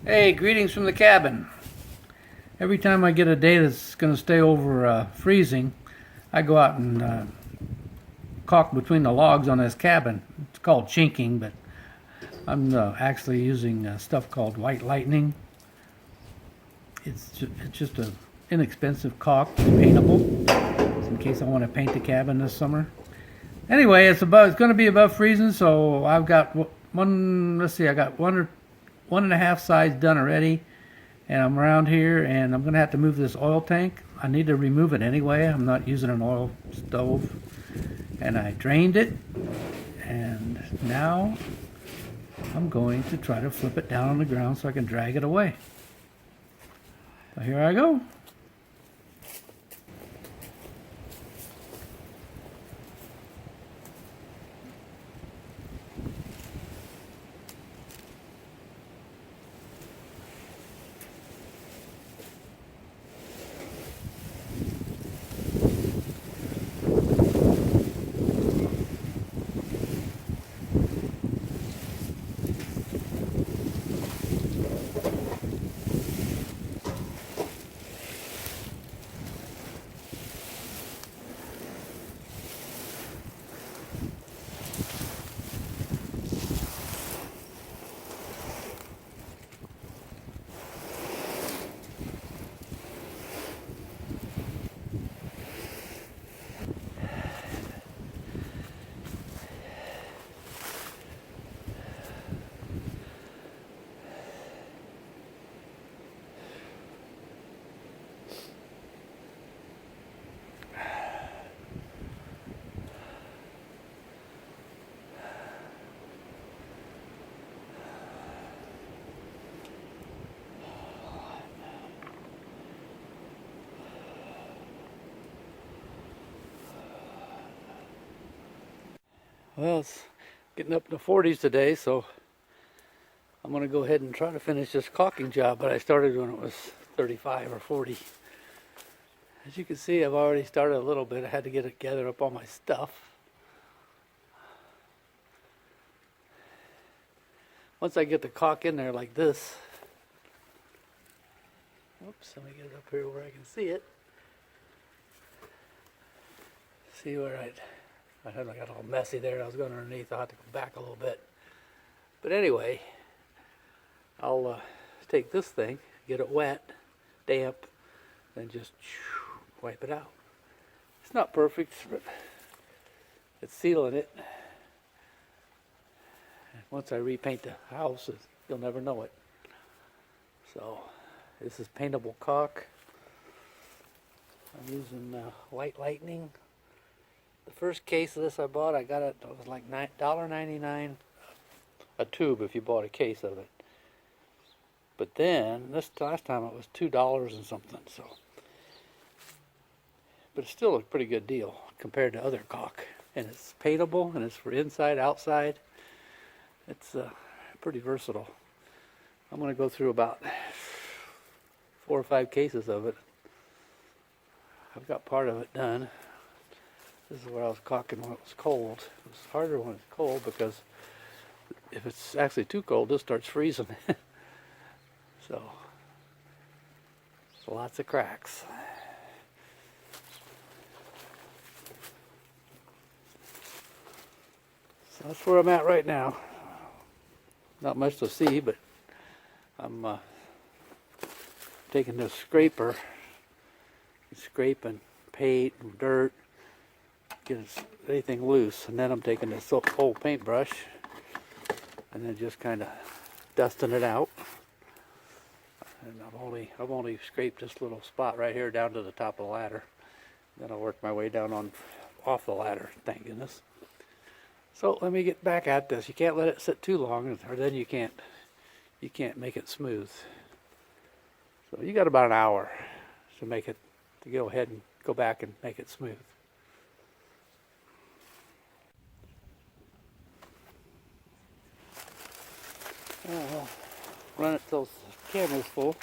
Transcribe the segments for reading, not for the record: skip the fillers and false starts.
Hey, greetings from the cabin. Every time I get a day that's going to stay over freezing, I go out and caulk between the logs on this cabin. It's called chinking, but I'm actually using stuff called white lightning. It's just a inexpensive caulk. It's paintable. It's in case I want to paint the cabin this summer. Anyway, it's going to be above freezing, so I've got one. Let's see, I got one and a half sides done already, and I'm around here, and I'm gonna have to move this oil tank. I need to remove it anyway. I'm not using an oil stove, and I drained it, and now I'm going to try to flip it down on the ground so I can drag it away. So here I go. Well, it's getting up in the 40s today, so I'm going to go ahead and try to finish this caulking job, but I started when it was 35 or 40. As you can see, I've already started a little bit. I had to get it gathered up all my stuff. Once I get the caulk in there like this, oops, let me get it up here where I can see it. See where I got all messy there. I was going underneath. I'll have to go back a little bit. But anyway, I'll take this thing, get it wet, damp, and just wipe it out. It's not perfect, but it's sealing it. And once I repaint the house, you'll never know it. So this is paintable caulk. I'm using white lightning. The first case of this I bought, I got it was like $1.99 a tube if you bought a case of it. But then this last time it was $2 and something. So, but it's still a pretty good deal compared to other caulk, and it's paintable and it's for inside, outside. It's pretty versatile. I'm going to go through about 4 or 5 cases of it. I've got part of it done. This is where I was caulking when it was cold. It's harder when it's cold because if it's actually too cold, this starts freezing. So, lots of cracks. So that's where I'm at right now. Not much to see, but I'm taking this scraper, scraping paint and dirt, get anything loose, and then I'm taking this old paintbrush and then just kind of dusting it out. And I've only scraped this little spot right here down to the top of the ladder. Then I'll work my way down off the ladder, thank goodness. So let me get back at this. You can't let it sit too long, or then you can't make it smooth. So you got about an hour to go ahead and go back and make it smooth. I'll run it till the camera's full.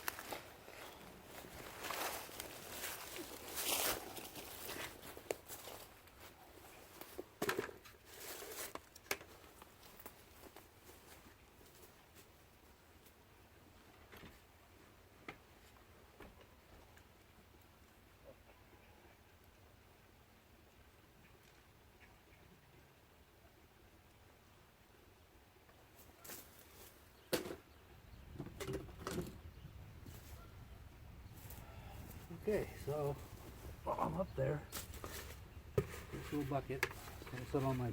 Okay, so while I'm up there, this little bucket is going to sit on my,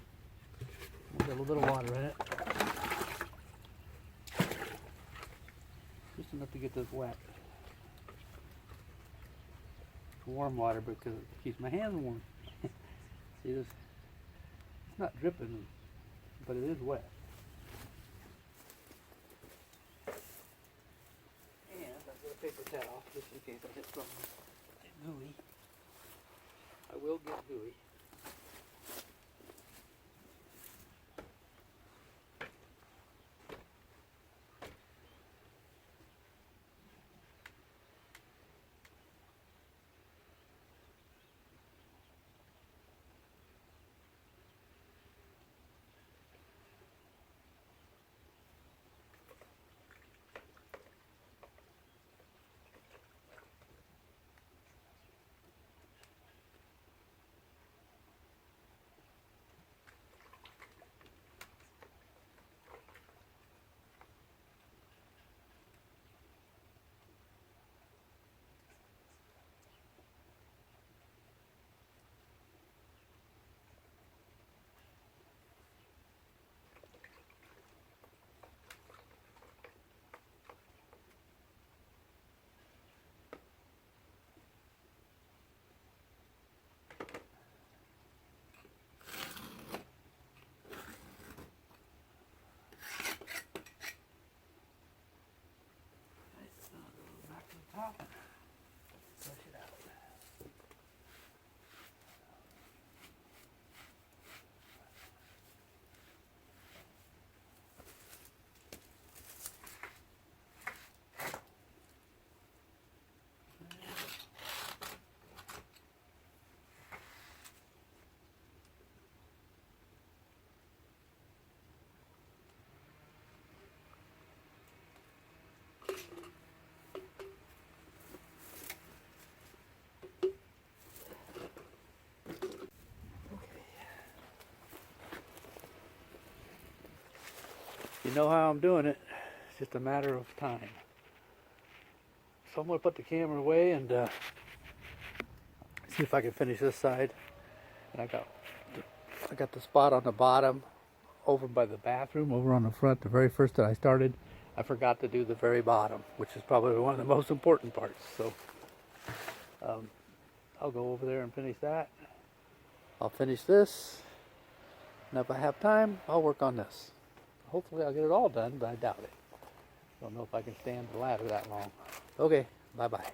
get a little bit of water in it. Just enough to get this wet. It's warm water because it keeps my hands warm. See this? It's not dripping, but it is wet. And I've got a paper towel just in case I hit something gooey. I will get gooey. Brush it out. You know how I'm doing it. It's just a matter of time. So I'm going to put the camera away and see if I can finish this side. And I got the spot on the bottom over by the bathroom, over on the front, the very first that I started. I forgot to do the very bottom, which is probably one of the most important parts. So I'll go over there and finish that. I'll finish this. And if I have time, I'll work on this. Hopefully I'll get it all done, but I doubt it. Don't know if I can stand the ladder that long. Okay, bye-bye.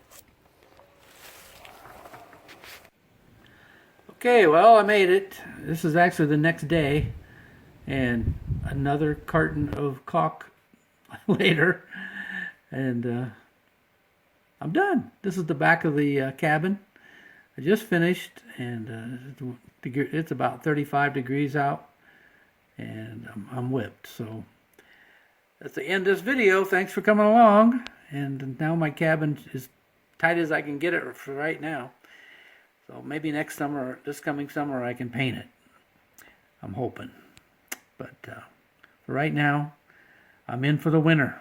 Okay, well, I made it. This is actually the next day. And another carton of caulk later. And I'm done. This is the back of the cabin. I just finished, and it's about 35 degrees out. And I'm whipped. So that's the end of this video. Thanks for coming along. And now my cabin is tight as I can get it for right now. So maybe next summer, this coming summer, I can paint it. I'm hoping. But for right now, I'm in for the winter.